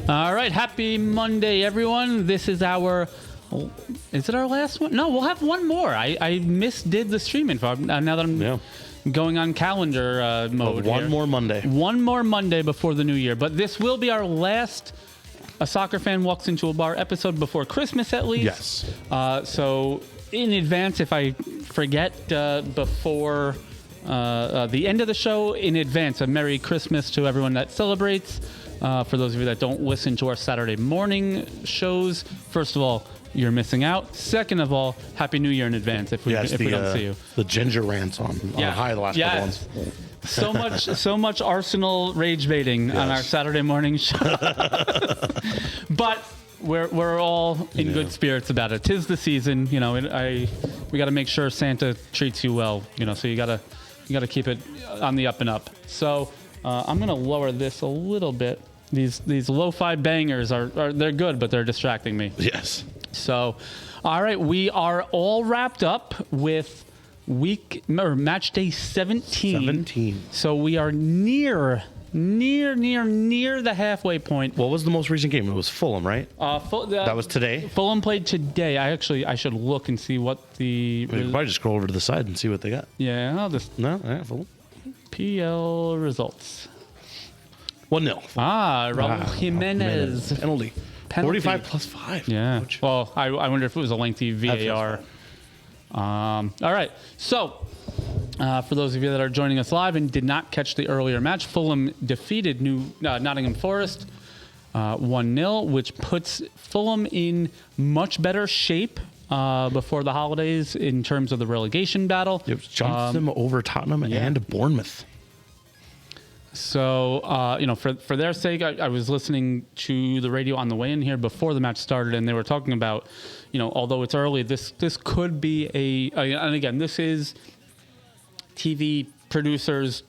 All right, happy Monday, everyone. This is our... Is it our last one? No, we'll have one more. I misdid the stream info. Now that I'm going on calendar mode One more Monday. One more Monday before the new year. But this will be our last A Soccer Fan Walks Into a Bar episode before Christmas, at least. Yes. So in advance, if I forget before the end of the show, in advance, a Merry Christmas to everyone that celebrates. For those of you that don't listen to our Saturday morning shows, first of all, you're missing out. Second of all, Happy New Year in advance if we don't see you. The ginger rants on high the last couple ones. So much Arsenal rage baiting on our Saturday morning show. But we're all in good spirits about it. 'Tis the season, we got to make sure Santa treats you well, so you got to keep it on the up and up. So I'm going to lower this a little bit. These lo-fi bangers they're good, but they're distracting me. Yes. So, all right, we are all wrapped up with match day 17. So we are near the halfway point. What was the most recent game? It was Fulham, right? That was today. Fulham played today. I should look and see what the. You can probably just scroll over to the side and see what they got. Yeah, I'll just. Fulham. PL results. 1-0. Raul Jimenez. Penalty. 45 plus 5. Yeah. Ouch. Well, I wonder if it was a lengthy VAR. All right. So, for those of you that are joining us live and did not catch the earlier match, Fulham defeated Nottingham Forest 1-0, which puts Fulham in much better shape before the holidays in terms of the relegation battle. It jumps them over Tottenham and Bournemouth. So, for their sake, I was listening to the radio on the way in here before the match started, and they were talking about, although it's early, this could be and again, this is TV producers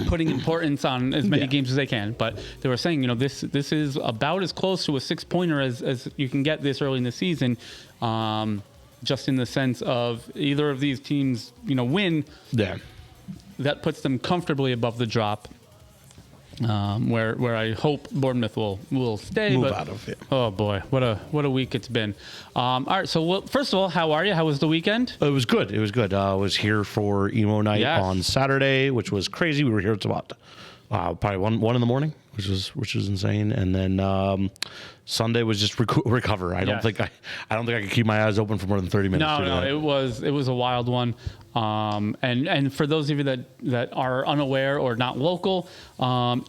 putting importance on as many games as they can, but they were saying, this is about as close to a 6-pointer as you can get this early in the season, just in the sense of either of these teams, win. Yeah. That puts them comfortably above the drop. Where I hope Bournemouth will stay. Move out of it. Oh boy, what a week it's been. All right, so first of all, how are you? How was the weekend? It was good. I was here for emo night on Saturday, which was crazy. We were here till about probably one in the morning, which was insane. And then Sunday was just recover. I don't think I could keep my eyes open for more than 30 minutes. No, it was a wild one. And for those of you that are unaware or not local,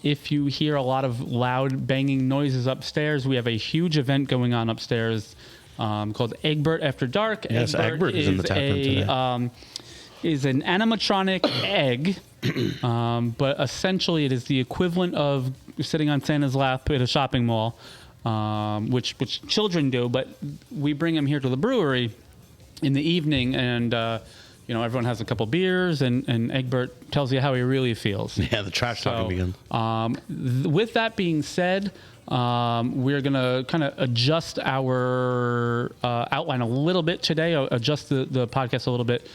if you hear a lot of loud banging noises upstairs, we have a huge event going on upstairs called Egbert After Dark. Yes, Egbert is in the tap room today. Is an animatronic egg, but essentially it is the equivalent of sitting on Santa's lap at a shopping mall, which children do. But we bring them here to the brewery in the evening, and everyone has a couple beers, and Egbert tells you how he really feels. Yeah, the trash talking begins. With that being said, we're going to kind of adjust our outline a little bit today, adjust the podcast a little bit.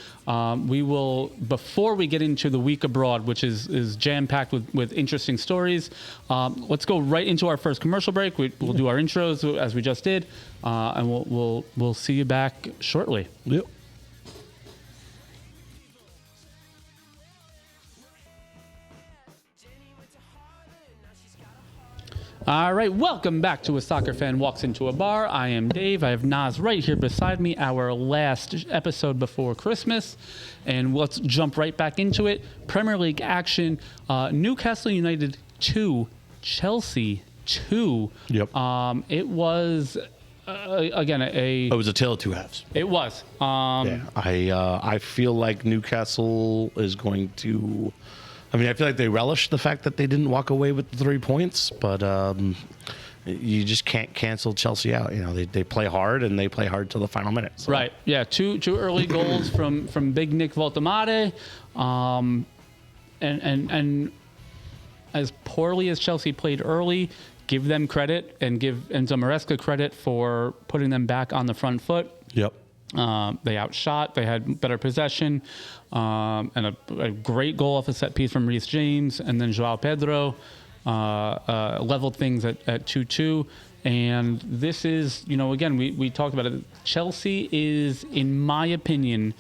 We will, before we get into the week abroad, which is jam-packed with interesting stories, let's go right into our first commercial break. We'll do our intros as we just did, and we'll see you back shortly. Yep. All right, welcome back to A Soccer Fan Walks Into a Bar. I am Dave. I have Naz right here beside me, our last episode before Christmas. And let's jump right back into it. Premier League action, Newcastle United 2, Chelsea 2. Yep. It was, again, it was a tale of two halves. It was. I feel like Newcastle is going to... I feel like they relish the fact that they didn't walk away with the 3 points, but you just can't cancel Chelsea out. They play hard, and they play hard till the final minute. So. Right. Yeah. Two early goals from Big Nick Voltemade, and as poorly as Chelsea played early, give them credit and give Enzo Maresca credit for putting them back on the front foot. Yep. They outshot. They had better possession, and a great goal off a set piece from Reece James, and then Joao Pedro leveled things at 2-2. And this is, again, we talked about it. Chelsea is, in my opinion,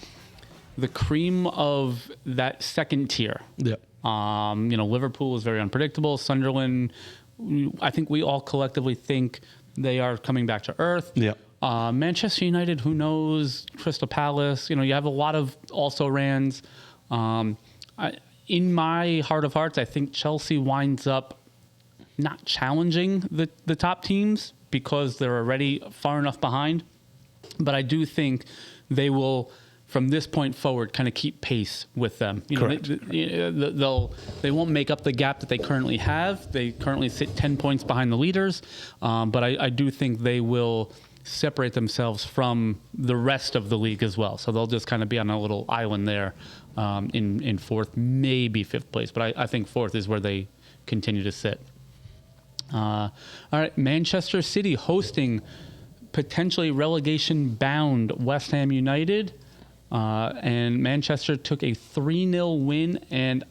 the cream of that second tier. Yeah. Liverpool is very unpredictable. Sunderland, I think we all collectively think they are coming back to earth. Yeah. Manchester United, who knows? Crystal Palace, you have a lot of also-rans. In my heart of hearts, I think Chelsea winds up not challenging the top teams because they're already far enough behind. But I do think they will, from this point forward, kind of keep pace with them. Correct. They won't make up the gap that they currently have. They currently sit 10 points behind the leaders. But I do think they will separate themselves from the rest of the league as well. So they'll just kind of be on a little island there in fourth, maybe fifth place. But I think fourth is where they continue to sit. All right, Manchester City hosting potentially relegation-bound West Ham United. And Manchester took a 3-0 win, and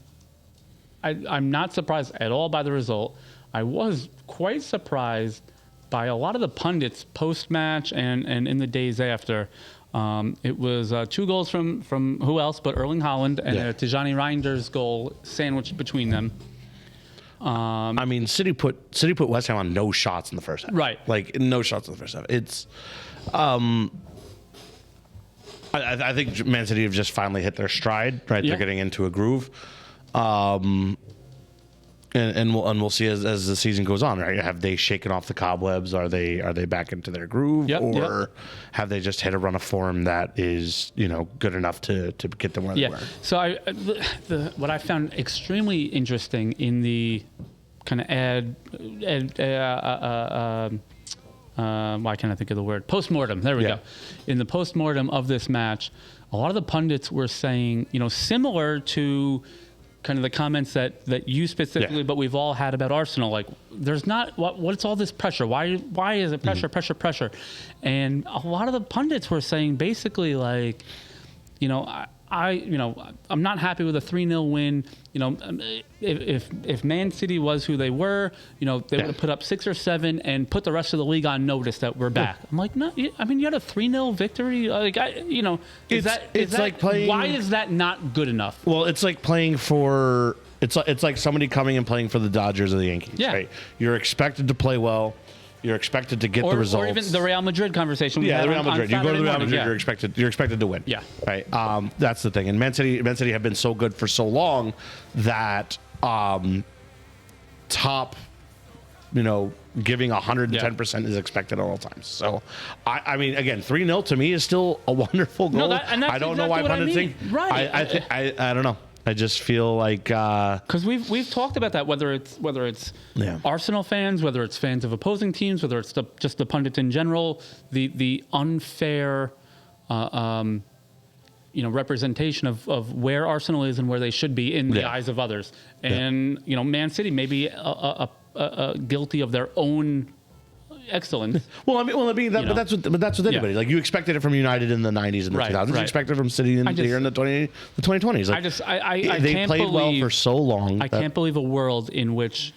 I'm not surprised at all by the result. I was quite surprised by a lot of the pundits post-match and in the days after. It was 2 goals from who else but Erling Haaland and a Tijani Reinders goal sandwiched between them. City put West Ham on no shots in the first half. Right. Like, no shots in the first half. It's, I think Man City have just finally hit their stride, right? Yeah. They're getting into a groove. And we'll see as the season goes on, right? Have they shaken off the cobwebs? Are they back into their groove? Or have they just hit a run of form that is, good enough to get them where they were? So what I found extremely interesting in the kind of why can't I think of the word? Postmortem. There we go. In the postmortem of this match, a lot of the pundits were saying, similar to kind of the comments that you specifically, but we've all had about Arsenal. Like, there's not what's all this pressure? Why is it pressure, pressure? And a lot of the pundits were saying basically like, I'm not happy with a 3-0 win. If Man City was who they were, they would have put up 6 or 7 and put the rest of the league on notice that we're back. I'm like, no, you had a 3-0 victory. Like, It's like playing. Why is that not good enough? Well, it's like playing for. It's like somebody coming and playing for the Dodgers or the Yankees. Yeah. Right? You're expected to play well. You're expected to get the results. Or even the Real Madrid conversation. The Real Madrid. You go to the Real Madrid, you're expected to win. Yeah. Right. That's the thing. And Man City have been so good for so long that top, giving 110% is expected at all times. So, again, 3-0 to me is still a wonderful goal. I don't know why pundits think. Right. I don't know. I just feel like because we've talked about that, whether it's Arsenal fans, whether it's fans of opposing teams, whether it's just the pundits in general, the unfair representation of where Arsenal is and where they should be in the eyes of others, and Man City may be guilty of their own excellence. But that's with anybody. Like, you expected it from United in the 90s and the 2000s. You expected it from City here in the 2020s. Like, they can't played believe, well for so long. I can't believe a world in which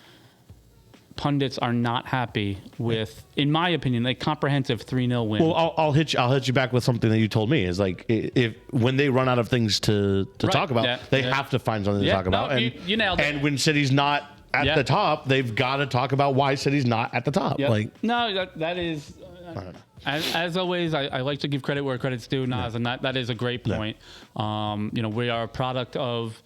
pundits are not happy with, in my opinion, a comprehensive 3-0 win. Well, I'll hit you back with something that you told me is like, if when they run out of things to talk about, they have to find something to talk about. And you nailed it. And when City's not at the top, they've got to talk about why City's not at the top. Yep. That is as always. I like to give credit where credit's due, Naz, and that is a great point. We are a product of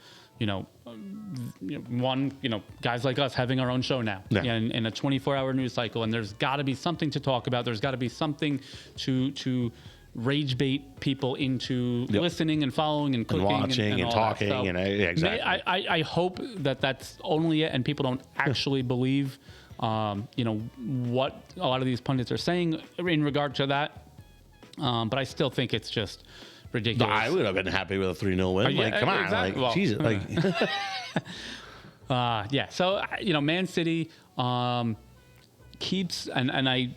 guys like us having our own show now in a 24-hour news cycle, and there's got to be something to talk about. There's got to be something to rage bait people into listening and folling and clicking and watching and talking. So exactly. I hope that's only it, and people don't actually believe, what a lot of these pundits are saying in regard to that. But I still think it's just ridiculous. I would have been happy with a 3-0 win. Come on, exactly. Jesus, So Man City keeps and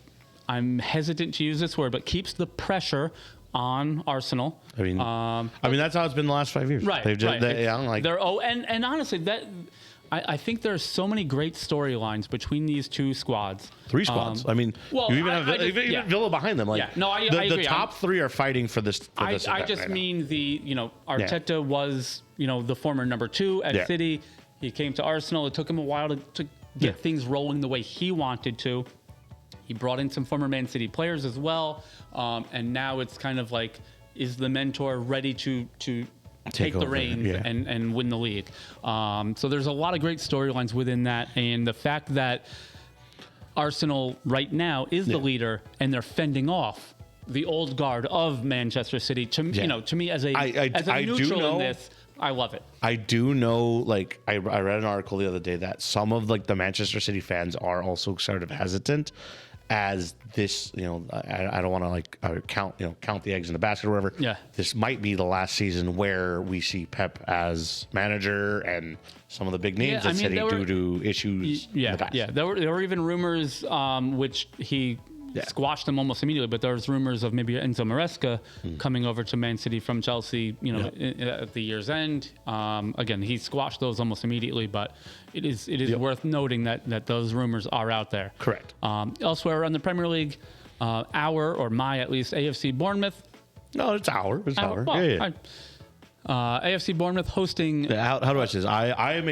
I'm hesitant to use this word, but keeps the pressure on Arsenal. I mean, that's how it's been the last 5 years. Right. They've just, right. And honestly, that I think there's so many great storylines between these two squads. 3 squads. I mean, well, you even have even Villa behind them. Like, yeah, no, I the agree. top 3 are fighting for this. I event just right mean Arteta was, the former number 2 at City. He came to Arsenal. It took him a while to get things rolling the way he wanted to. He brought in some former Man City players as well. And now it's kind of like, is the mentor ready to take the reins and win the league? So there's a lot of great storylines within that. And the fact that Arsenal right now is the leader and they're fending off the old guard of Manchester City. To me, as a neutral in this, I love it. I do know, like, I read an article the other day that some of like the Manchester City fans are also sort of hesitant, as this, I don't want to like count the eggs in the basket or whatever. Yeah, this might be the last season where we see Pep as manager and some of the big names at City due to issues. In the past. Yeah. There were even rumors, which he squashed them almost immediately. But there was rumors of maybe Enzo Maresca coming over to Man City from Chelsea. At the year's end. Again, he squashed those almost immediately. But it is worth noting that those rumors are out there. Correct. Elsewhere around the Premier League, my at least AFC Bournemouth. No, it's our. Well, AFC Bournemouth hosting. How do I say this? I am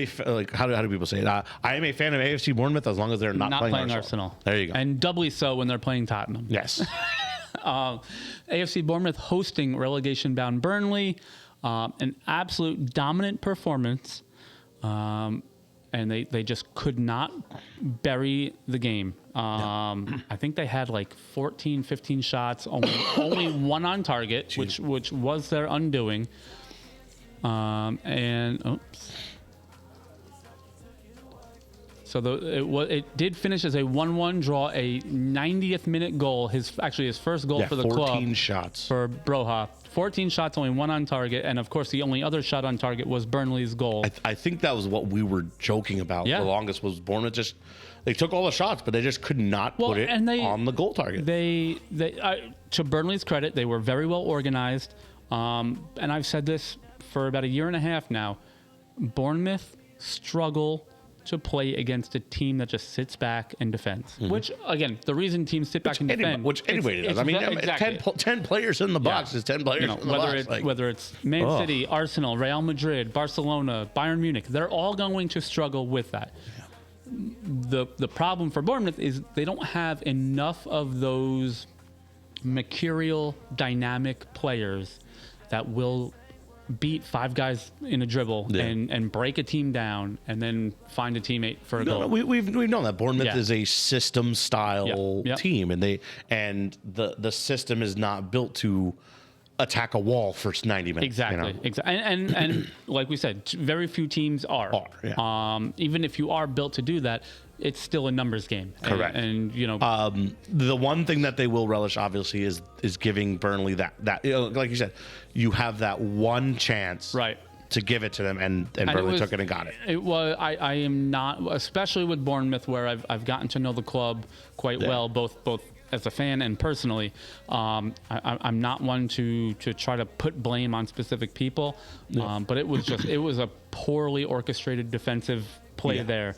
how do people say it? I am a fan of AFC Bournemouth as long as they're not playing Arsenal. There you go. And doubly so when they're playing Tottenham. Yes. AFC Bournemouth hosting relegation-bound Burnley. An absolute dominant performance. And they just could not bury the game. I think they had like 14, 15 shots, only one on target, which was their undoing. So it did finish as a 1-1 draw, a 90th minute goal. His first goal for the 14 club. 14 shots for Broha. 14 shots, only 1 on target, and of course the only other shot on target was Burnley's goal. I think that was what we were joking about. The longest was Bournemouth. They took all the shots, but they just could not put it on the goal target. They to Burnley's credit, they were very well organized. And I've said this for about a year and a half now. Bournemouth struggle to play against a team that just sits back and defends. Which, again, the reason teams sit back and defend... Which anybody does. I mean, exactly. 10 players in the box is 10 players in the box. Whether it's Man City, Arsenal, Real Madrid, Barcelona, Bayern Munich, they're all going to struggle with that. Yeah. The problem for Bournemouth is they don't have enough of those mercurial, dynamic players that will beat 5 guys in a dribble and break a team down and then find a teammate for a goal. No, we've known that Bournemouth is a system style team, and the system is not built to attack a wall for 90 minutes. Exactly. And like we said, very few teams are. Even if you are built to do that, it's still a numbers game. Correct. And the one thing that they will relish, obviously, is giving Burnley that like you said, you have that one chance to give it to them, and Burnley took it and got it. It was. I am not, especially with Bournemouth, where I've gotten to know the club quite well, both as a fan and personally. I'm not one to try to put blame on specific people, but it was a poorly orchestrated defensive play there.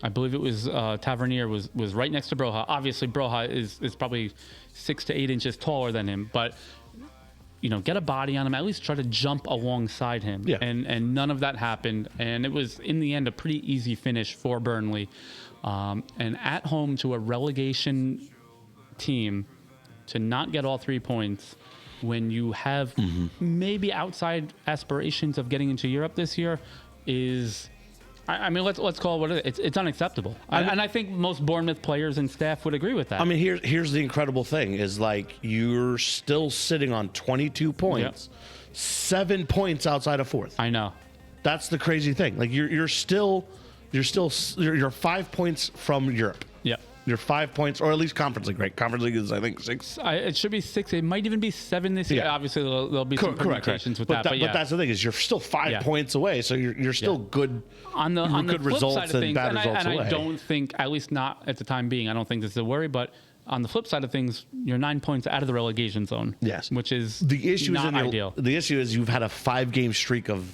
I believe it was Tavernier was right next to Broha. Obviously, Broha is probably 6 to 8 inches taller than him, but get a body on him. At least try to jump alongside him. Yeah. And none of that happened. And it was in the end a pretty easy finish for Burnley. And at home to a relegation team to not get all 3 points when you have maybe outside aspirations of getting into Europe this year is. I mean, let's call it what it is. It's unacceptable. And I think most Bournemouth players and staff would agree with that. I mean, here's the incredible thing is, like, you're still sitting on 22 points, 7 points outside of 4th. I know. That's the crazy thing. Like, you're 5 points from Europe. Yeah. You're 5 points, or at least Conference League, right? Conference League is, I think, 6. It should be 6. It might even be 7 this year. Obviously, there'll be some complications with that. But that's the thing is, you're still 5 points away, so you're still good. On the good flip results side of things, and bad results away. I don't think, at least not at the time being, I don't think this is a worry. But on the flip side of things, you're 9 points out of the relegation zone. Yes, which is the issue not ideal. The issue is you've had a 5-game streak of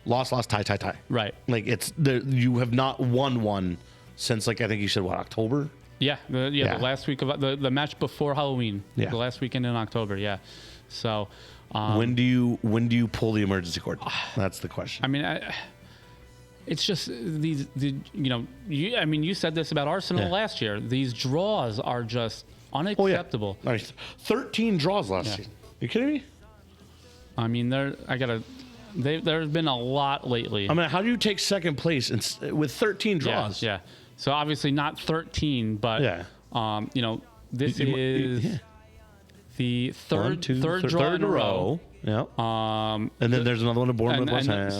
loss, tie. Right. Like you have not won one since I think you said October. Yeah, the last week of the match before Halloween. Yeah. The last weekend in October. Yeah. So. When do you pull the emergency cord? That's the question. I mean, it's just you said this about Arsenal last year. These draws are just unacceptable. Oh, yeah. 13 draws last year. You kidding me? I mean, there's been a lot lately. I mean, how do you take second place with 13 draws? Yeah. So obviously not 13, but this is the third draw in a row. Yeah. And then there's another one at Bournemouth. West Ham.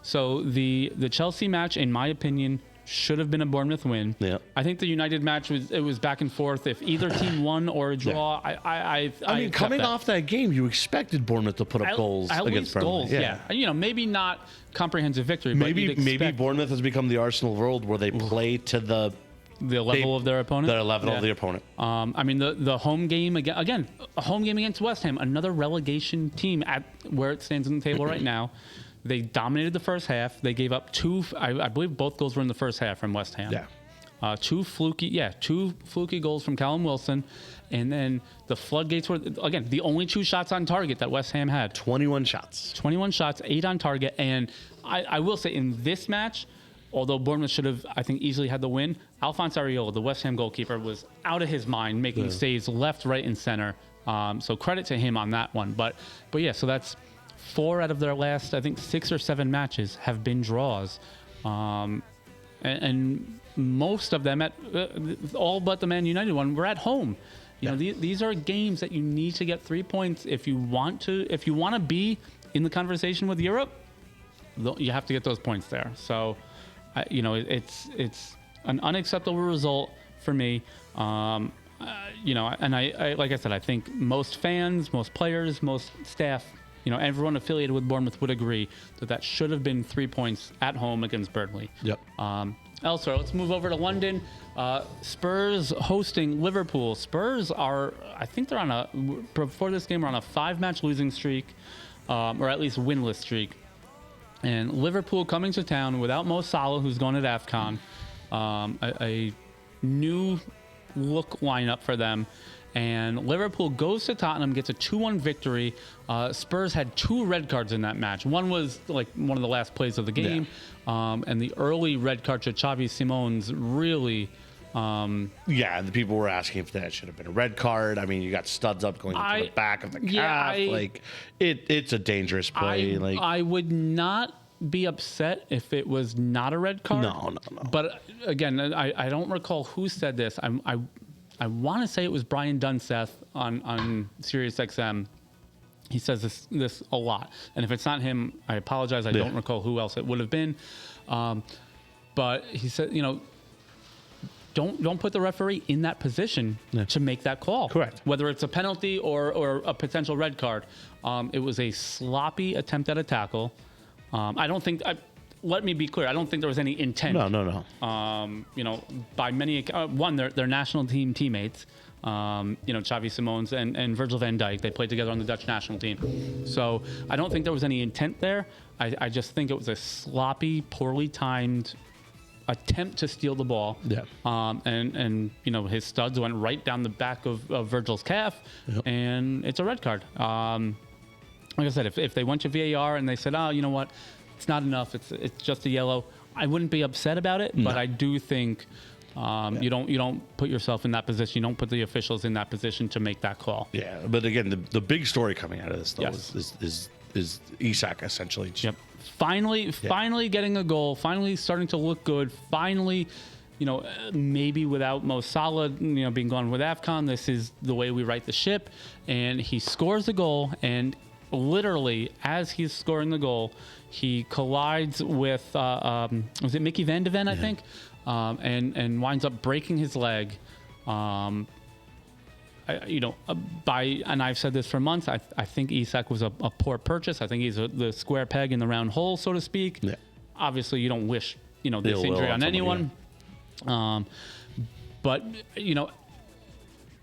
So the Chelsea match, in my opinion, should have been a Bournemouth win. Yeah. I think the United match was back and forth. If either team won or a draw, I mean, coming off that game, you expected Bournemouth to put up goals against Burnley. Goals, yeah. Maybe not comprehensive victory. Maybe Bournemouth has become the Arsenal of old, where they play to the level of their opponent. The level of the opponent. I mean, the home game again, a home game against West Ham, another relegation team at where it stands on the table right now. They dominated the first half. They gave up two. I believe both goals were in the first half from West Ham. Yeah. Two fluky goals from Callum Wilson, and then the floodgates were again the only 2 shots on target that West Ham had. 21 shots. 21 shots, 8 on target, and I will say in this match, although Bournemouth should have, I think, easily had the win, Alphonse Areola, the West Ham goalkeeper, was out of his mind, making saves left, right, and center. So credit to him on that one. But yeah, so that's 4 out of their last, I think, 6 or 7 matches have been draws. And most of them, all but the Man United one, were at home. You know, these are games that you need to get 3 points if you want to be in the conversation with Europe. You have to get those points there. So, it's an unacceptable result for me. And I like I said, I think most fans, most players, most staff, everyone affiliated with Bournemouth would agree that should have been 3 points at home against Burnley. Yep. Elsewhere, let's move over to London. Spurs hosting Liverpool. Spurs are, I think they're before this game, we're on a 5-match losing streak, or at least winless streak. And Liverpool coming to town without Mo Salah, who's going to AFCON. A new look lineup for them. And Liverpool goes to Tottenham, gets a 2-1 victory. Spurs had 2 red cards in that match. One was like one of the last plays of the game. And the early red card to Xavi Simons really... the people were asking if that should have been a red card. I mean, you got studs up going to the back of the calf. It's a dangerous play. I would not be upset if it was not a red card. No. But again, I don't recall who said this. I want to say it was Brian Dunseth on Sirius XM. He says this a lot. And if it's not him, I apologize. I don't recall who else it would have been. But he said, don't put the referee in that position to make that call. Correct. Whether it's a penalty or a potential red card. It was a sloppy attempt at a tackle. I don't think... let me be clear. I don't think there was any intent. No. By many... one, they're national team teammates. Xavi Simons and Virgil van Dijk. They played together on the Dutch national team. So I don't think there was any intent there. I just think it was a sloppy, poorly timed attempt to steal the ball. Yeah. And his studs went right down the back of Virgil's calf, and it's a red card. Like I said, if they went to VAR and they said, you know what, it's not enough, it's just a yellow, I wouldn't be upset about it. But I do think you don't put yourself in that position. You don't put the officials in that position to make that call. Yeah, but again, the big story coming out of this though is Isak essentially. Finally getting a goal. Finally starting to look good. Finally, maybe without Mo Salah, being gone with AFCON, this is the way we right the ship. And he scores the goal, and literally as he's scoring the goal, he collides with was it Mickey Van de Ven, I think, and winds up breaking his leg. And I've said this for months. I think Isak was a poor purchase. I think he's the square peg in the round hole, so to speak. Yeah. Obviously, you don't wish this injury on anyone. But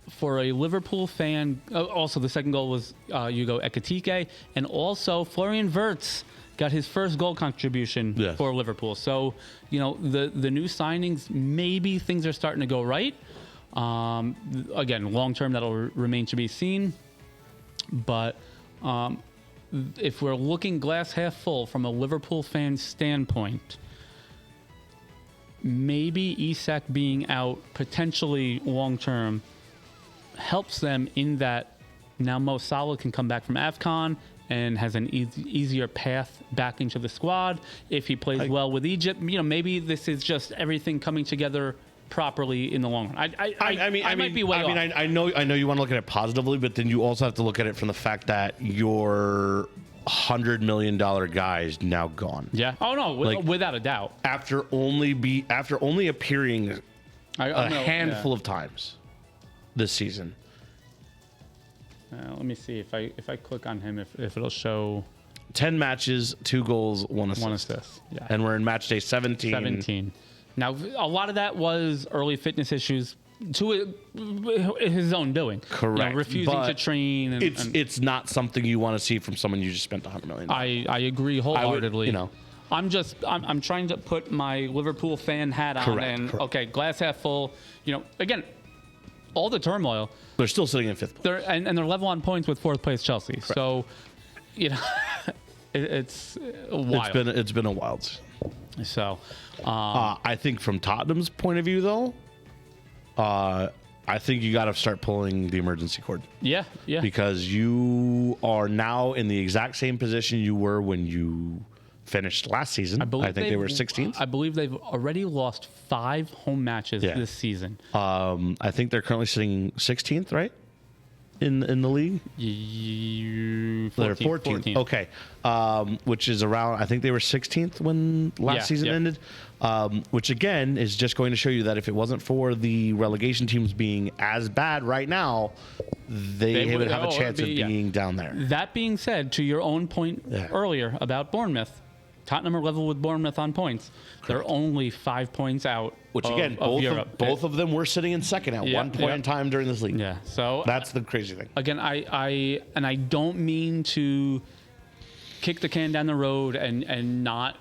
for a Liverpool fan, also the second goal was Hugo Ekitike, and also Florian Wirtz got his first goal contribution Yes. for Liverpool. So, the new signings, maybe things are starting to go right. Again, long term, that'll remain to be seen. But if we're looking glass half full from a Liverpool fan standpoint, maybe Isak being out potentially long term helps them in that now Mo Salah can come back from AFCON and has an easier path back into the squad. If he plays well with Egypt, maybe this is just everything coming together properly in the long run. I might be way off. I know you want to look at it positively, but then you also have to look at it from the fact that your $100 million guy is now gone. Yeah. Oh no, without a doubt. After only appearing a handful of times this season. Let me see if I click on him if it'll show 10 matches, 2 goals, 1 assist. 1 assist. Yeah. And we're in match day 17. 17. Now, a lot of that was early fitness issues to his own doing. Correct. Refusing to train. And, it's not something you want to see from someone you just spent $100 million. I agree wholeheartedly. I'm trying to put my Liverpool fan hat on. Correct. Okay, glass half full. Again, all the turmoil. They're still sitting in 5th place. They're level on points with 4th place Chelsea. Correct. So, it's wild. It's been a wild season. So, I think from Tottenham's point of view, though, I think you got to start pulling the emergency cord. Yeah. Because you are now in the exact same position you were when you finished last season. I think they were 16th. I believe they've already lost 5 home matches this season. I think they're currently sitting 16th, right? In the league? 14th. They're 14th. Okay. Which is around, I think they were 16th when last season ended. Which again is just going to show you that if it wasn't for the relegation teams being as bad right now, they would have a chance of being down there. That being said, to your own point earlier about Bournemouth, Tottenham are level with Bournemouth on points. Correct. They're only 5 points out. Which again, both of them were sitting in second at one point in time during this league. Yeah, so that's the crazy thing. Again, I don't mean to kick the can down the road and not,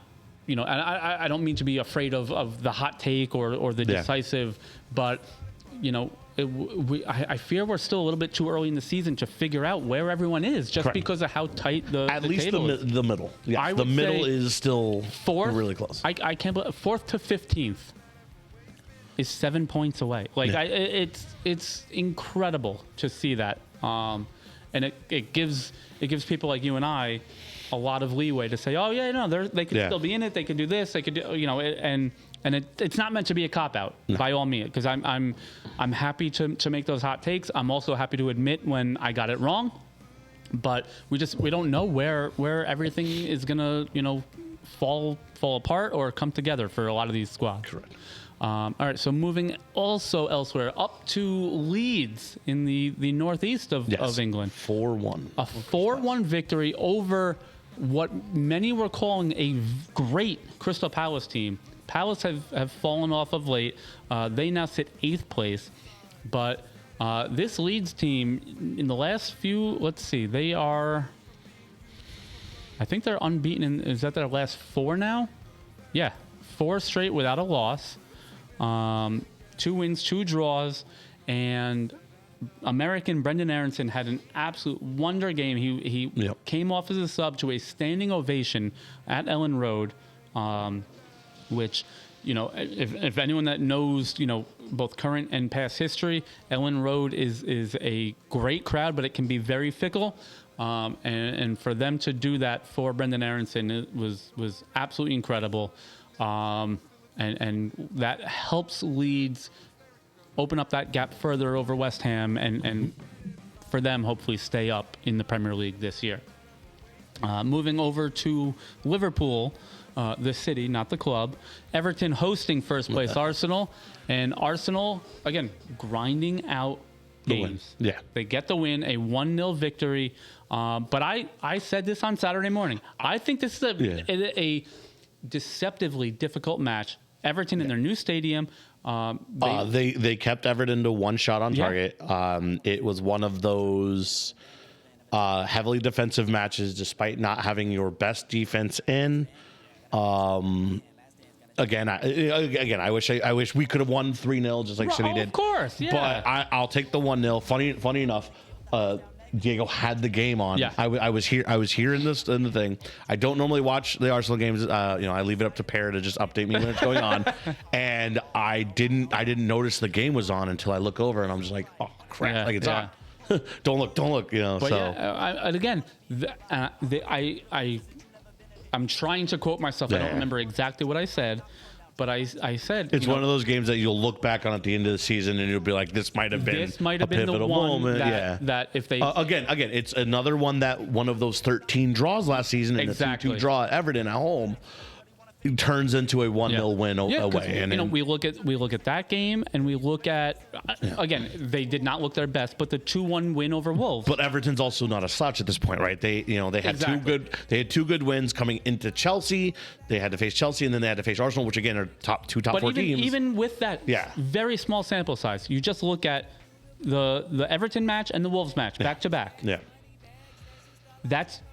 and I don't mean to be afraid of the hot take or the decisive, but I fear we're still a little bit too early in the season to figure out where everyone is, just because of how tight the table is. The middle. Yeah, the middle is still really close. I can't believe 4th to 15th is 7 points away. It's incredible to see that, and it gives people like you and I a lot of leeway to say, oh yeah, no, they could still be in it. They could do this. They could do, and it's not meant to be a cop-out by all means, because I'm happy to make those hot takes. I'm also happy to admit when I got it wrong, but we don't know where everything is gonna fall apart or come together for a lot of these squads. Correct. All right, so moving also elsewhere up to Leeds in the northeast of England. 4-1. A 4-1 victory over what many were calling a great Crystal Palace team. Palace have fallen off of late. They now sit 8th place. But this Leeds team, in the last few, let's see, I think they're unbeaten. Is that their last 4 now? Yeah, 4 straight without a loss. 2 wins, 2 draws. And American Brendan Aronson had an absolute wonder game. He came off as a sub to a standing ovation at Ellen Road. Which, if anyone that knows, both current and past history, Ellen Road is a great crowd, but it can be very fickle. And for them to do that for Brendan Aronson, it was absolutely incredible. And that helps Leeds open up that gap further over West Ham and for them hopefully stay up in the Premier League this year. Moving over to Liverpool, the city, not the club. Everton hosting first place Arsenal. And Arsenal, again, grinding out games. Yeah. They get the win, a 1-0 victory. But I said this on Saturday morning. I think this is a deceptively difficult match. Everton in their new stadium. They kept Everton to 1 shot on target. It was one of those heavily defensive matches, despite not having your best defense in. Again, I wish we could have won 3-0 just like City did. Of course, yeah. But I'll take the 1-0. Funny enough, Diego had the game on. Yeah. I was here in the thing. I don't normally watch the Arsenal games. I leave it up to Pear to just update me when it's going on. And I didn't notice the game was on until I look over and I'm just like, oh crap, like it's on. Don't look, But so. And again, I'm trying to quote myself. I don't remember exactly what I said, but I said it's one of those games that you'll look back on at the end of the season and you'll be like, this might have been the one moment. That if they again, it's another one of those 13 draws last season and the 2-2 draw at Everton at home. It turns into a 1-0 win away. And we look at that game and we look at again, they did not look their best, but the 2-1 win over Wolves. But Everton's also not a slouch at this point, right? They had two good wins coming into Chelsea. They had to face Chelsea and then they had to face Arsenal, which again are top four teams. Even with that very small sample size, you just look at the Everton match and the Wolves match back to back. Yeah. That's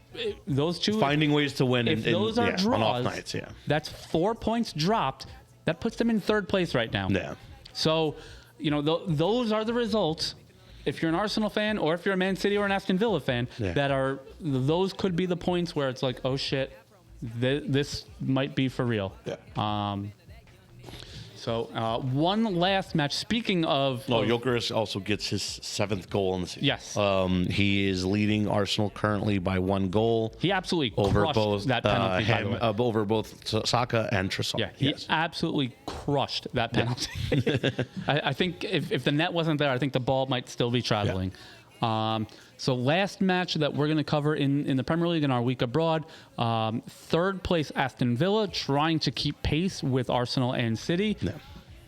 those two finding ways to win. If those are draws, on off nights, that's 4 points dropped. That puts them in third place right now. Yeah. So, those are the results. If you're an Arsenal fan, or if you're a Man City or an Aston Villa fan, those could be the points where it's like, oh shit, this might be for real. Yeah. So one last match. Speaking of, Gyökeres also gets his 7th goal in the season. Yes, he is leading Arsenal currently by 1 goal. He absolutely over crushed both that penalty. Over both Saka and Trossard. Yeah, he absolutely crushed that penalty. I think if the net wasn't there, I think the ball might still be traveling. Yeah. So last match that we're going to cover in the Premier League in our week abroad, 3rd place Aston Villa trying to keep pace with Arsenal and City. No.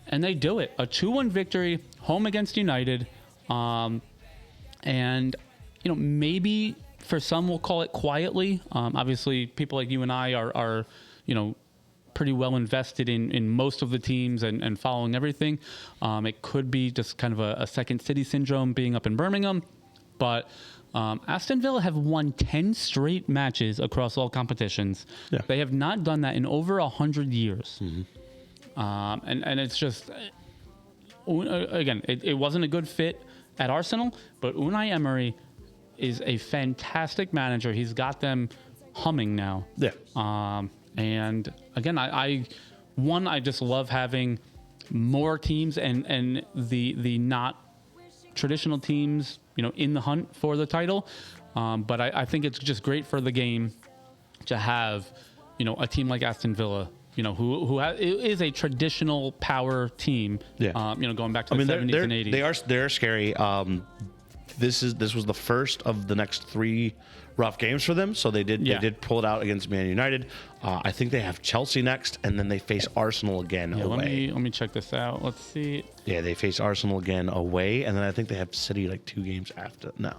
And they do it. A 2-1 victory, home against United. And, maybe for some we'll call it quietly. Obviously, people like you and I are pretty well invested in most of the teams and following everything. It could be just kind of a second City syndrome being up in Birmingham. But Aston Villa have won 10 straight matches across all competitions. Yeah. They have not done that in over 100 years. Mm-hmm. And it's just, again, it wasn't a good fit at Arsenal, but Unai Emery is a fantastic manager. He's got them humming now. Yeah. And again, I just love having more teams and the not traditional teams, in the hunt for the title. But I think it's just great for the game to have, a team like Aston Villa, who is a traditional power team. Yeah. Going back to the 70s and 80s. They're scary. This was the first of the next 3 rough games for them. So they did pull it out against Man United. I think they have Chelsea next, and then they face Arsenal again away. Let me check this out. Let's see. Yeah, they face Arsenal again away, and then I think they have City like 2 games after. No.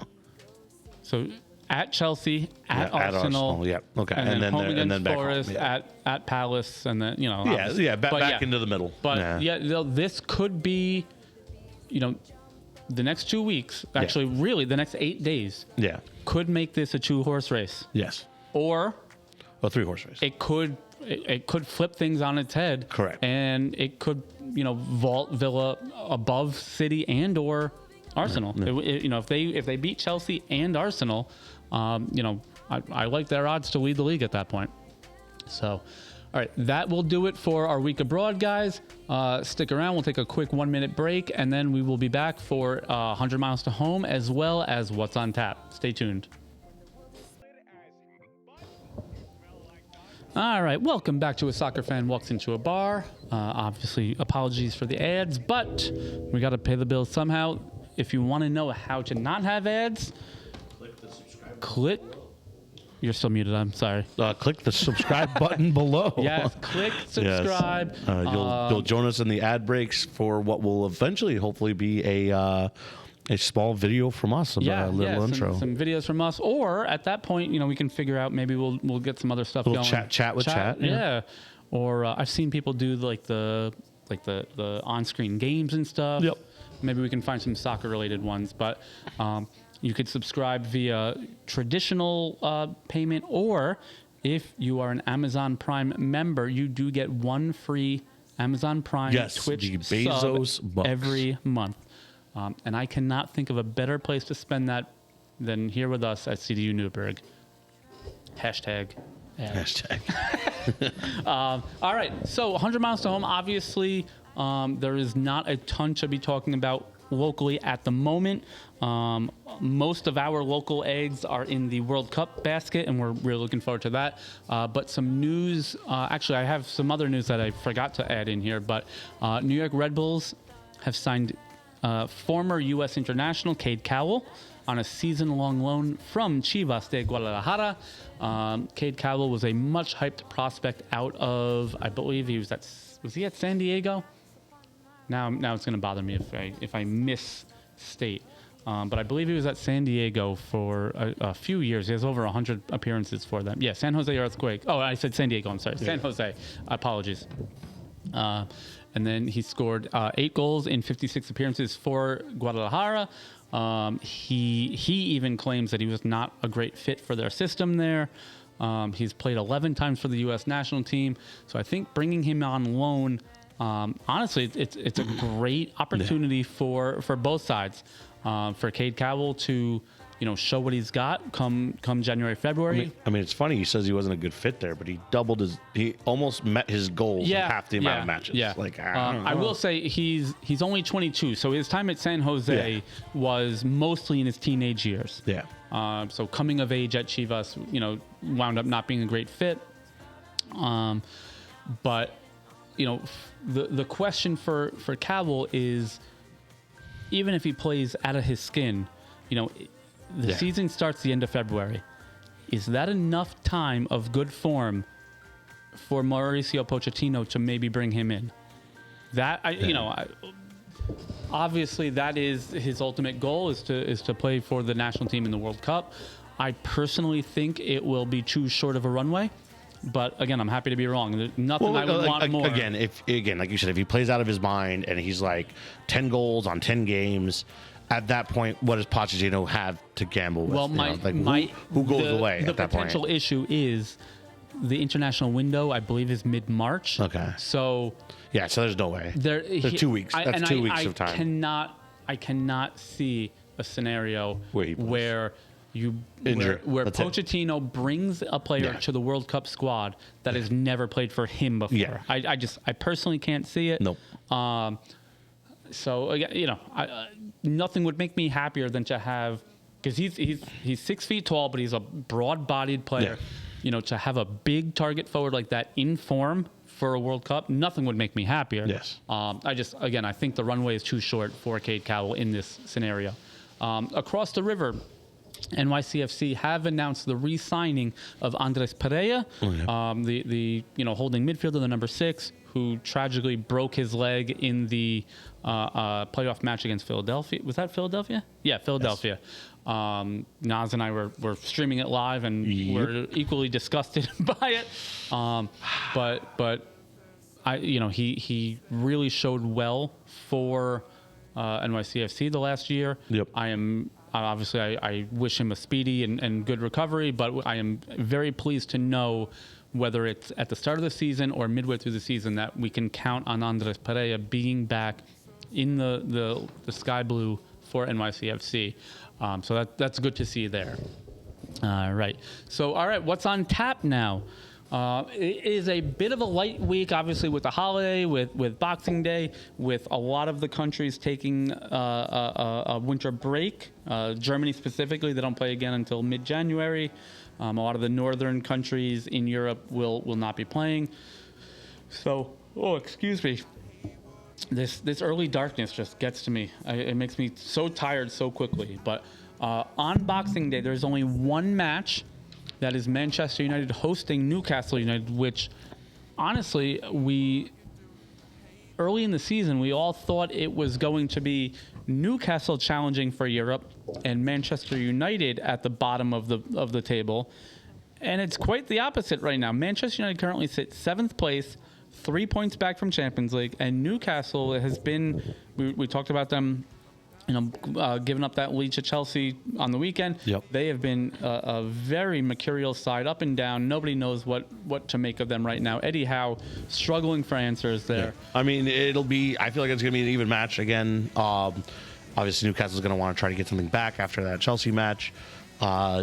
So at Chelsea, at Arsenal, yeah, okay, and then home against back Forest, home, at Palace, and then back into the middle. But this could be, the next 2 weeks, actually, really the next 8 days, could make this a 2-horse race. Yes. Or a 3-horse race. It could flip things on its head. Correct. And it could, vault Villa above City and or Arsenal. Yeah. If they beat Chelsea and Arsenal, I like their odds to lead the league at that point. So, all right, that will do it for our week abroad, guys. Stick around. We'll take a quick 1-minute break, and then we will be back for 100 Miles to Home, as well as What's on Tap. Stay tuned. All right, welcome back to A Soccer Fan Walks Into a Bar. Obviously, apologies for the ads, but we got to pay the bills somehow. If you want to know how to not have ads, click the subscribe. Click. You're still muted. I'm sorry. Click the subscribe button below. Yes, click subscribe. Yes. You'll join us in the ad breaks for what will eventually, hopefully, be a small video from us, a little intro. Some videos from us, or at that point, we can figure out maybe we'll get some other stuff going. Chat with chat. Yeah. Or I've seen people do like the on-screen games and stuff. Yep. Maybe we can find some soccer-related ones, but. You could subscribe via traditional payment, or if you are an Amazon Prime member, you do get one free Amazon Prime Twitch the Bezos sub bucks. every month. And I cannot think of a better place to spend that than here with us at CDU Newburgh. Hashtag. All right, so 100 miles to home. Obviously, there is not a ton to be talking about locally at the moment. Most of our local eggs are in the World Cup basket, and we're really looking forward to that. But some news, actually, I have some other news that I forgot to add in here, but New York Red Bulls have signed former U.S. international Cade Cowell on a season-long loan from Chivas de Guadalajara. Cade Cowell was a much-hyped prospect out of, I believe he was he at San Diego? Now it's going to bother me if I misstate. But I believe he was at San Diego for a few years. He has over 100 appearances for them. Yeah, San Jose Earthquake. Oh, I said San Diego. I'm sorry. Yeah. San Jose. Apologies. And then he scored 8 goals in 56 appearances for Guadalajara. He even claims that he was not a great fit for their system there. He's played 11 times for the U.S. national team. So I think bringing him on loan, honestly, it's a great opportunity for both sides. For Cade Cowell to, show what he's got come January, February. I mean, it's funny. He says he wasn't a good fit there, but he almost met his goals in half the amount of matches. Yeah. Like, I will say he's only 22, so his time at San Jose was mostly in his teenage years. Yeah. So coming of age at Chivas, wound up not being a great fit. But the question for Cowell is, even if he plays out of his skin, the season starts the end of February. Is that enough time of good form for Mauricio Pochettino to maybe bring him in? Obviously that is his ultimate goal, is to play for the national team in the World Cup. I personally think it will be too short of a runway. But again, I'm happy to be wrong. There's nothing I would want more. Again, like you said, if he plays out of his mind and he's like 10 goals on 10 games, at that point, what does Pochettino have to gamble with? Well, who goes away at that point? The potential issue is the international window, I believe, is mid-March. Okay. So there's no way. There's 2 weeks. That's 2 weeks of time. I cannot see a scenario where Pochettino brings a player to the World Cup squad that has never played for him before. Yeah. I personally can't see it. Nope. So nothing would make me happier than to have, because he's 6 feet tall, but he's a broad-bodied player. Yeah. To have a big target forward like that in form for a World Cup, nothing would make me happier. Yes. I think the runway is too short for Cade Cowell in this scenario. Across the river, NYCFC have announced the re-signing of Andres Pereira, the holding midfielder, the number 6, who tragically broke his leg in the playoff match against Philadelphia. Was that Philadelphia? Yeah, Philadelphia. Yes. Naz and I were streaming it live, and we're equally disgusted by it. But he really showed well for NYCFC the last year. Yep. Obviously, I wish him a speedy and good recovery, but I am very pleased to know, whether it's at the start of the season or midway through the season, that we can count on Andres Pereira being back in the sky blue for NYCFC. So that's good to see there. Right. So, all right, what's on tap now? It is a bit of a light week, obviously, with the holiday, with Boxing Day, with a lot of the countries taking a winter break. Germany specifically, they don't play again until mid-January. A lot of the northern countries in Europe will not be playing. So, excuse me. This early darkness just gets to me. It makes me so tired so quickly. But on Boxing Day, there's only one match. That is Manchester United hosting Newcastle United, which, honestly, early in the season, we all thought it was going to be Newcastle challenging for Europe and Manchester United at the bottom of the table. And it's quite the opposite right now. Manchester United currently sits 7th place, 3 points back from Champions League, and Newcastle has been, we talked about them giving up that lead to Chelsea on the weekend. Yep. They have been a very mercurial side, up and down. Nobody knows what to make of them right now. Eddie Howe struggling for answers there. I mean, I feel like it's going to be an even match again. Obviously, Newcastle's going to want to try to get something back after that Chelsea match.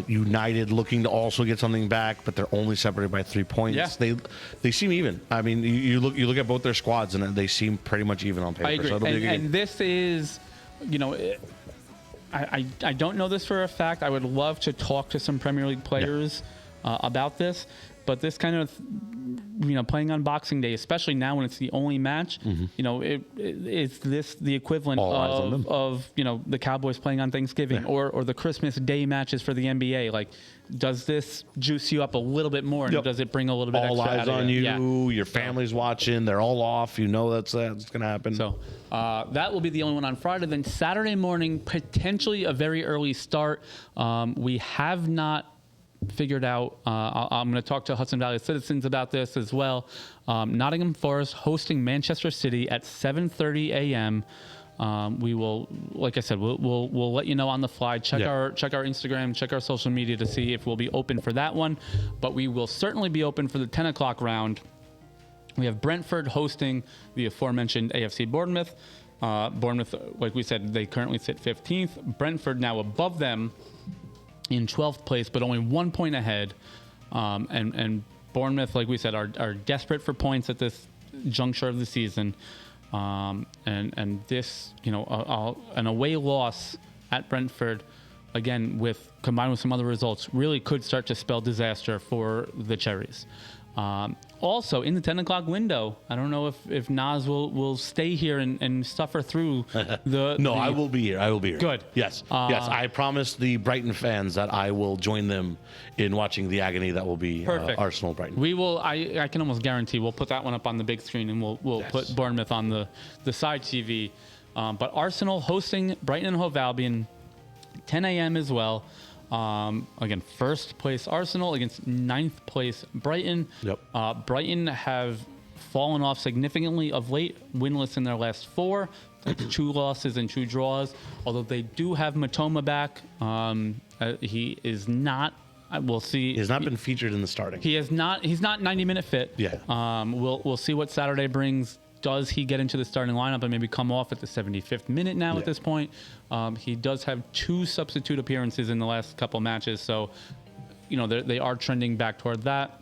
United looking to also get something back, but they're only separated by 3 points. Yeah. They seem even. I mean, you look at both their squads, and they seem pretty much even on paper. I agree. So And this is, I don't know this for a fact. I would love to talk to some Premier League players about this, but this kind of, playing on Boxing Day, especially now when it's the only match, is this the equivalent of the Cowboys playing on Thanksgiving or the Christmas Day matches for the NBA? Like, does this juice you up a little bit more? And does it bring a little bit all extra eyes out of on you? Yeah. Your family's watching. They're all off. That's going to happen. So that will be the only one on Friday. Then Saturday morning, potentially a very early start. We have not figured out. I'm going to talk to Hudson Valley citizens about this as well. Nottingham Forest hosting Manchester City at 7:30 a.m. We will, like I said, we'll let you know on the fly. Check our Instagram, check our social media to see if we'll be open for that one. But we will certainly be open for the 10 o'clock round. We have Brentford hosting the aforementioned AFC Bournemouth. Bournemouth, like we said, they currently sit 15th. Brentford now above them in 12th place, but only 1 point ahead. And Bournemouth, like we said, are desperate for points at this juncture of the season. And this, an away loss at Brentford, again, combined with some other results, really could start to spell disaster for the Cherries. Also, in the 10 o'clock window, I don't know if Nas will stay here and suffer through the... No, I will be here. Good. Yes. Yes. I promise the Brighton fans that I will join them in watching the agony that will be Arsenal Brighton. We will. I can almost guarantee we'll put that one up on the big screen, and we'll put Bournemouth on the side TV. But Arsenal hosting Brighton and Hove Albion, 10 a.m. as well. Again, first place Arsenal against 9th place Brighton. Yep. Brighton have fallen off significantly of late, winless in their last 4. That's 2 losses and 2 draws. Although they do have Matoma back. He is not. We'll see. He has not been featured in the starting. He is not. He's not 90-minute fit. Yeah. We'll see what Saturday brings. Does he get into the starting lineup and maybe come off at the 75th minute now at this point? He does have 2 substitute appearances in the last couple matches, so they are trending back toward that.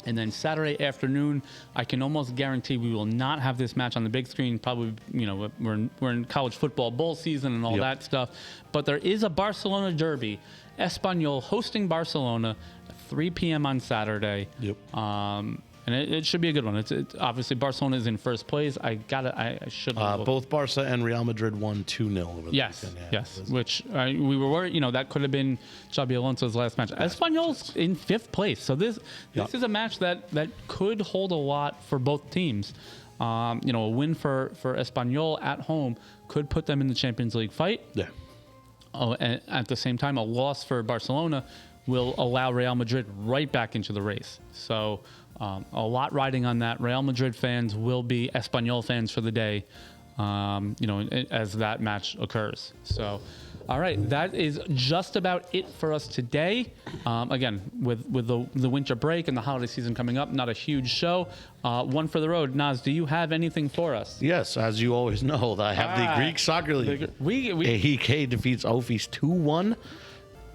And then Saturday afternoon, I can almost guarantee we will not have this match on the big screen. Probably, we're in college football bowl season and all that stuff. But there is a Barcelona derby. Espanyol hosting Barcelona at 3 p.m. on Saturday. Yep. And it should be a good one. It's obviously Barcelona is in first place. I should. Both Barca and Real Madrid won 2-0 over the weekend. Yes. Which we were worried. That could have been Xabi Alonso's last match. Espanyol's in 5th place, so this is a match that could hold a lot for both teams. A win for Espanyol at home could put them in the Champions League fight. Yeah. Oh, and at the same time, a loss for Barcelona will allow Real Madrid right back into the race. So. A lot riding on that. Real Madrid fans will be Espanyol fans for the day, as that match occurs. So, all right, that is just about it for us today. Again, with the winter break and the holiday season coming up, not a huge show. One for the road. Naz, do you have anything for us? Yes, as you always know, I have the Greek Soccer League. AEK defeats Ofis 2-1.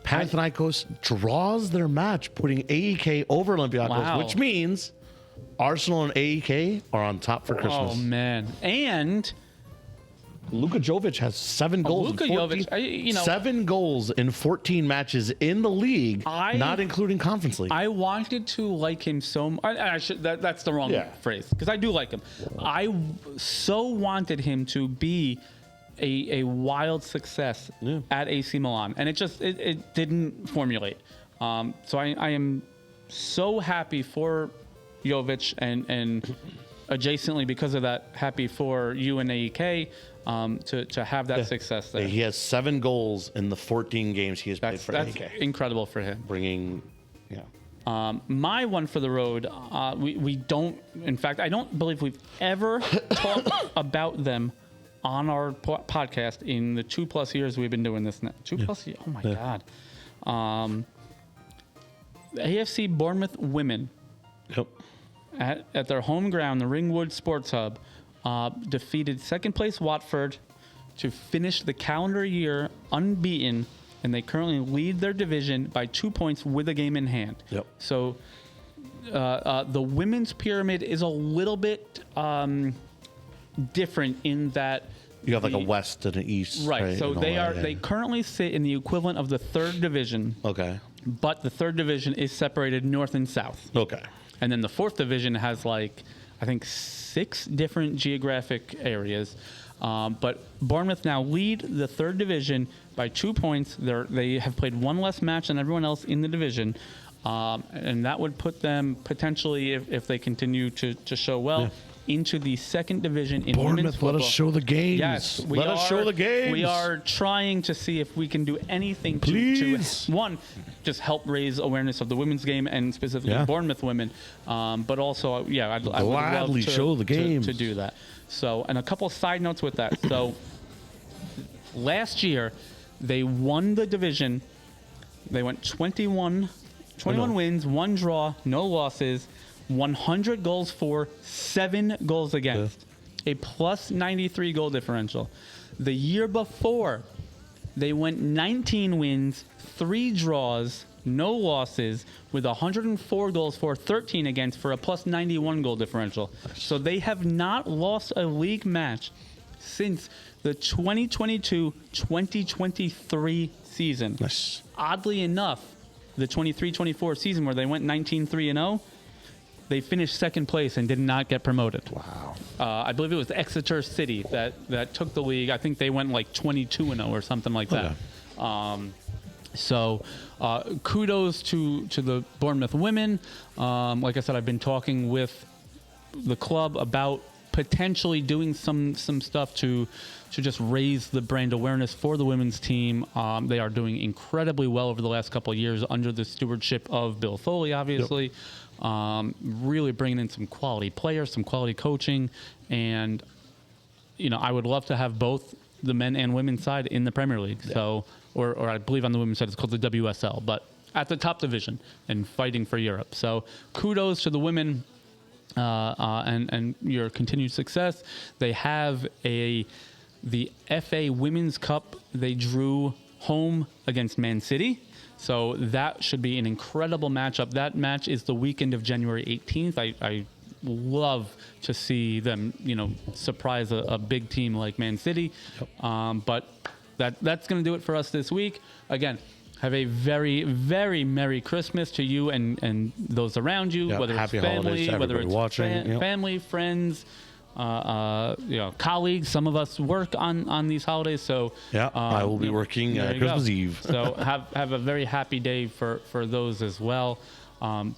Panathinaikos draws their match, putting AEK over Olympiacos, which means Arsenal and AEK are on top for Christmas. Oh, man. And Luka Jovic has 7 goals. 7 goals in 14 matches in the league, not including Conference League. I wanted to like him so much. That's the wrong phrase, because I do like him. I so wanted him to be a wild success at AC Milan, and it didn't formulate. So I am so happy for Jovic and adjacently because of that, happy for you and AEK to have that success there. He has 7 goals in the 14 games he has played for AEK. That's incredible for him. My one for the road, we don't. In fact, I don't believe we've ever talked about them on our podcast in the 2+ years we've been doing this now. 2+ years? Oh, my God. The AFC Bournemouth women Yep. at their home ground, the Ringwood Sports Hub, defeated second-place Watford to finish the calendar year unbeaten, and they currently lead their division by 2 points with a game in hand. Yep. So the women's pyramid is a little bit different in that You have like a west and an east. right. So in a they way, they currently sit in the equivalent of the third division, Okay. but the third division is separated north and south. Okay. And then the fourth division has I think 6 different geographic areas. But Bournemouth now lead the third division by 2 points. They have played one less match than everyone else in the division. And that would put them potentially, if they continue to show well, into the second division in women's Bournemouth, football. let us show the games. Yes, let us show the games. We are trying to see if we can do anything Please. to one, just help raise awareness of the women's game and specifically Bournemouth women. But also, I would Gladly love to, show the games. to do that. So, and a couple of side notes with that. So, last year, they won the division. They went 21 wins, 1 draw, no losses, 100 goals for, 7 goals against, a plus 93 goal differential. The year before, they went 19 wins, 3 draws, no losses, with 104 goals for, 13 against, for a plus 91 goal differential. So they have not lost a league match since the 2022-2023 season. Nice. Oddly enough, the 23-24 season where they went 19-3-0, they finished second place and did not get promoted. Wow. I believe it was Exeter City that took the league. I think they went 22-0 or something like that. So kudos to the Bournemouth women. Like I said, I've been talking with the club about potentially doing some stuff to just raise the brand awareness for the women's team. They are doing incredibly well over the last couple of years under the stewardship of Bill Foley, obviously. Yep. Really bringing in some quality players, some quality coaching, and I would love to have both the men and women's side in the Premier League. Yeah. So, or I believe on the women's side it's called the WSL, but at the top division and fighting for Europe. So, kudos to the women and your continued success. They have the FA Women's Cup. They drew home against Man City. So that should be an incredible matchup. That match is the weekend of January 18th. I love to see them, surprise a big team like Man City. Yep. But that's going to do it for us this week. Again, have a very, very Merry Christmas to you and those around you, whether Happy it's family, whether it's watching. Family, friends, colleagues. Some of us work on these holidays, so I will be working Christmas Eve. So have a very happy day for those as well.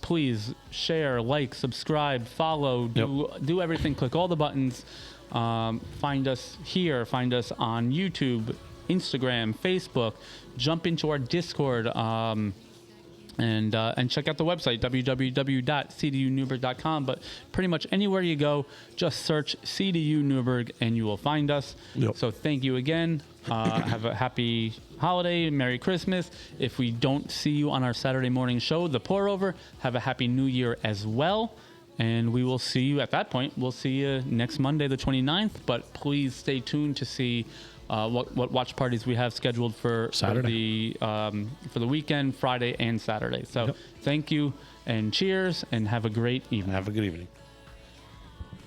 Please share, like, subscribe, follow, do everything. Click all the buttons. Find us here. Find us on YouTube, Instagram, Facebook. Jump into our Discord. And check out the website, www.cdunewburgh.com. But pretty much anywhere you go, just search CDU Newburgh and you will find us. Yep. So thank you again. Have a happy holiday, Merry Christmas. If we don't see you on our Saturday morning show, The Pour Over, have a Happy New Year as well. And we will see you at that point. We'll see you next Monday, the 29th. But please stay tuned to see what watch parties we have scheduled for the weekend, Friday and Saturday. So Thank you and cheers and have a great evening. Have a good evening.